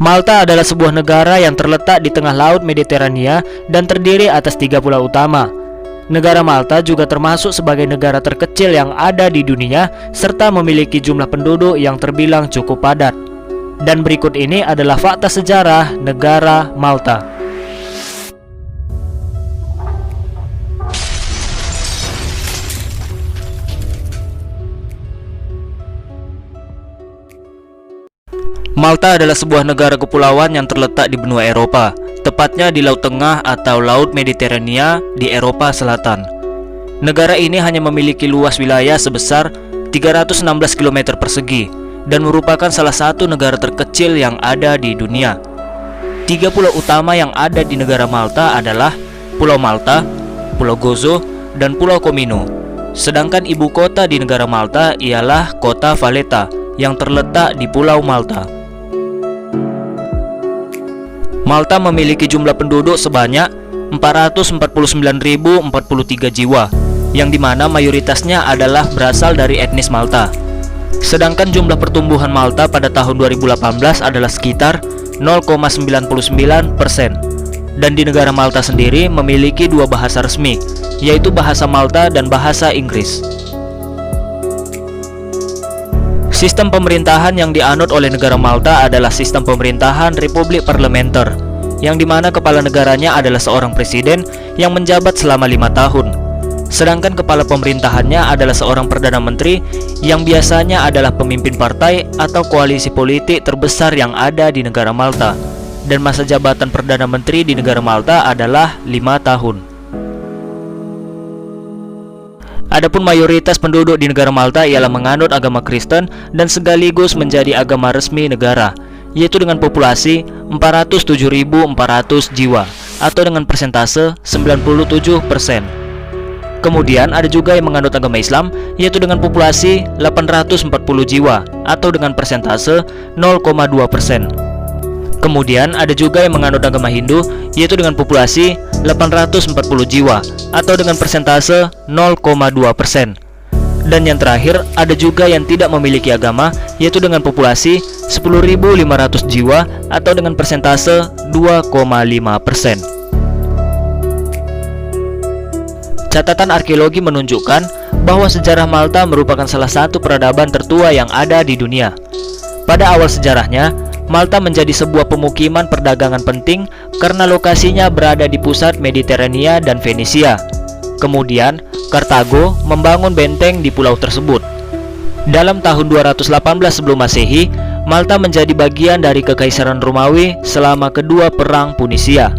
Malta adalah sebuah negara yang terletak di tengah Laut Mediterania dan terdiri atas 3 pulau utama. Negara Malta juga termasuk sebagai negara terkecil yang ada di dunia serta memiliki jumlah penduduk yang terbilang cukup padat. Dan berikut ini adalah fakta sejarah negara Malta. Malta adalah sebuah negara kepulauan yang terletak di benua Eropa, tepatnya di Laut Tengah atau Laut Mediterania di Eropa Selatan. Negara ini hanya memiliki luas wilayah sebesar 316 km persegi dan merupakan salah satu negara terkecil yang ada di dunia. 3 pulau utama yang ada di negara Malta adalah Pulau Malta, Pulau Gozo, dan Pulau Comino. Sedangkan ibu kota di negara Malta ialah kota Valletta yang terletak di Pulau Malta. Malta memiliki jumlah penduduk sebanyak 449.043 jiwa, yang dimana mayoritasnya adalah berasal dari etnis Malta. Sedangkan jumlah pertumbuhan Malta pada tahun 2018 adalah sekitar 0,99%. Dan di negara Malta sendiri memiliki 2 bahasa resmi, yaitu bahasa Malta dan bahasa Inggris. Sistem pemerintahan yang dianut oleh negara Malta adalah sistem pemerintahan republik parlementer, yang dimana kepala negaranya adalah seorang presiden yang menjabat selama 5 tahun. Sedangkan kepala pemerintahannya adalah seorang perdana menteri yang biasanya adalah pemimpin partai atau koalisi politik terbesar yang ada di negara Malta. Dan masa jabatan perdana menteri di negara Malta adalah 5 tahun. Adapun mayoritas penduduk di negara Malta ialah menganut agama Kristen dan sekaligus menjadi agama resmi negara, yaitu dengan populasi 407.400 jiwa atau dengan persentase 97%. Kemudian ada juga yang menganut agama Islam, yaitu dengan populasi 840 jiwa atau dengan persentase 0,2%. Kemudian ada juga yang menganut agama Hindu, yaitu dengan populasi 840 jiwa atau dengan persentase 0,2%. Dan yang terakhir ada juga yang tidak memiliki agama, yaitu dengan populasi 10.500 jiwa atau dengan persentase 2,5%. Catatan arkeologi menunjukkan bahwa sejarah Malta merupakan salah satu peradaban tertua yang ada di dunia. Pada awal sejarahnya, Malta menjadi sebuah pemukiman perdagangan penting karena lokasinya berada di pusat Mediterania dan Venesia. Kemudian, Kartago membangun benteng di pulau tersebut. Dalam tahun 218 sebelum Masehi, Malta menjadi bagian dari Kekaisaran Romawi selama kedua perang Punisia.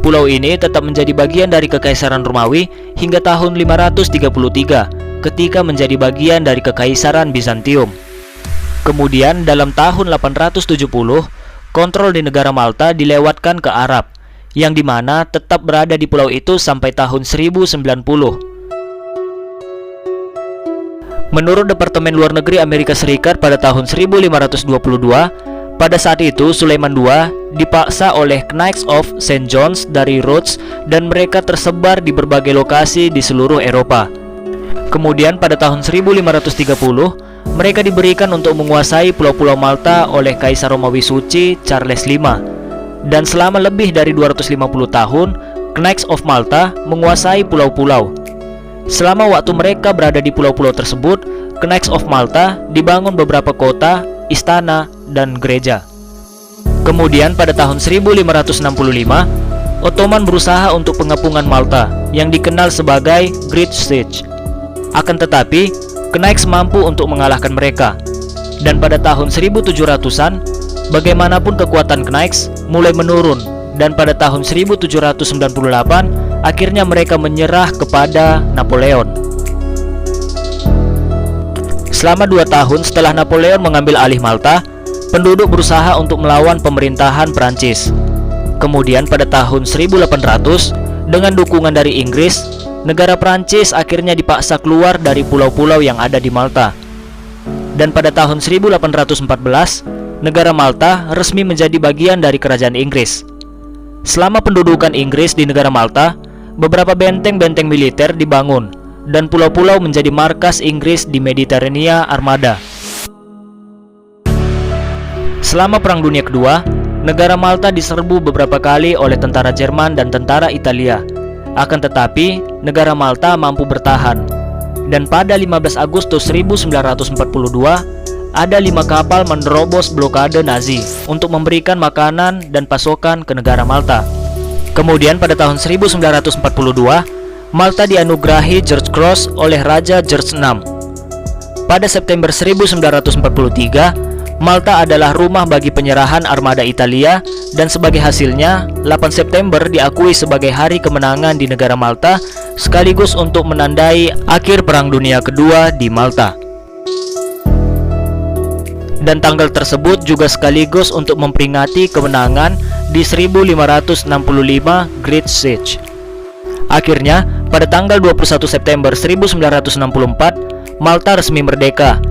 Pulau ini tetap menjadi bagian dari Kekaisaran Romawi hingga tahun 533 ketika menjadi bagian dari Kekaisaran Bizantium. Kemudian dalam tahun 870, kontrol di negara Malta dilewatkan ke Arab, yang dimana tetap berada di pulau itu sampai tahun 1090. Menurut Departemen Luar Negeri Amerika Serikat pada tahun 1522, pada saat itu Sulaiman II dipaksa oleh Knights of St. John's dari Rhodes dan mereka tersebar di berbagai lokasi di seluruh Eropa. Kemudian pada tahun 1530, mereka diberikan untuk menguasai pulau-pulau Malta oleh Kaisar Romawi Suci Charles V. Dan selama lebih dari 250 tahun, Knights of Malta menguasai pulau-pulau. Selama waktu mereka berada di pulau-pulau tersebut, Knights of Malta dibangun beberapa kota, istana, dan gereja. Kemudian pada tahun 1565, Ottoman berusaha untuk pengepungan Malta yang dikenal sebagai Great Siege. Akan tetapi, Knights mampu untuk mengalahkan mereka. Dan pada tahun 1700-an, bagaimanapun kekuatan Knights mulai menurun, dan pada tahun 1798 akhirnya mereka menyerah kepada Napoleon. Selama 2 tahun setelah Napoleon mengambil alih Malta, penduduk berusaha untuk melawan pemerintahan Prancis. Kemudian pada tahun 1800, dengan dukungan dari Inggris, negara Prancis akhirnya dipaksa keluar dari pulau-pulau yang ada di Malta. Dan pada tahun 1814, negara Malta resmi menjadi bagian dari kerajaan Inggris. Selama pendudukan Inggris di negara Malta, beberapa benteng-benteng militer dibangun, dan pulau-pulau menjadi markas Inggris di Mediterania Armada. Selama Perang Dunia Kedua, Negara Malta diserbu beberapa kali oleh tentara Jerman dan tentara Italia. Akan tetapi, negara Malta mampu bertahan. Dan pada 15 Agustus 1942, ada 5 kapal menerobos blokade Nazi untuk memberikan makanan dan pasokan ke negara Malta. Kemudian pada tahun 1942, Malta dianugerahi George Cross oleh Raja George VI. Pada September 1943, Malta adalah rumah bagi penyerahan armada Italia, dan sebagai hasilnya, 8 September diakui sebagai hari kemenangan di negara Malta, sekaligus untuk menandai akhir Perang Dunia Kedua di Malta. Dan tanggal tersebut juga sekaligus untuk memperingati kemenangan di 1565 Great Siege. Akhirnya, pada tanggal 21 September 1964, Malta resmi merdeka,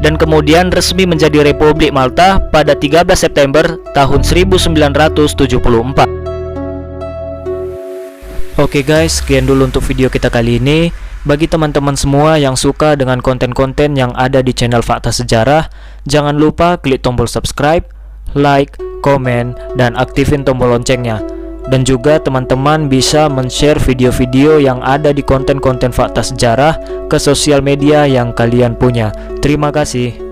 dan kemudian resmi menjadi Republik Malta pada 13 September tahun 1974. Oke guys, sekian dulu untuk video kita kali ini. Bagi teman-teman semua yang suka dengan konten-konten yang ada di channel Fakta Sejarah, jangan lupa klik tombol subscribe, like, komen, dan aktifin tombol loncengnya. Dan juga teman-teman bisa men-share video-video yang ada di konten-konten Fakta Sejarah ke sosial media yang kalian punya. Terima kasih.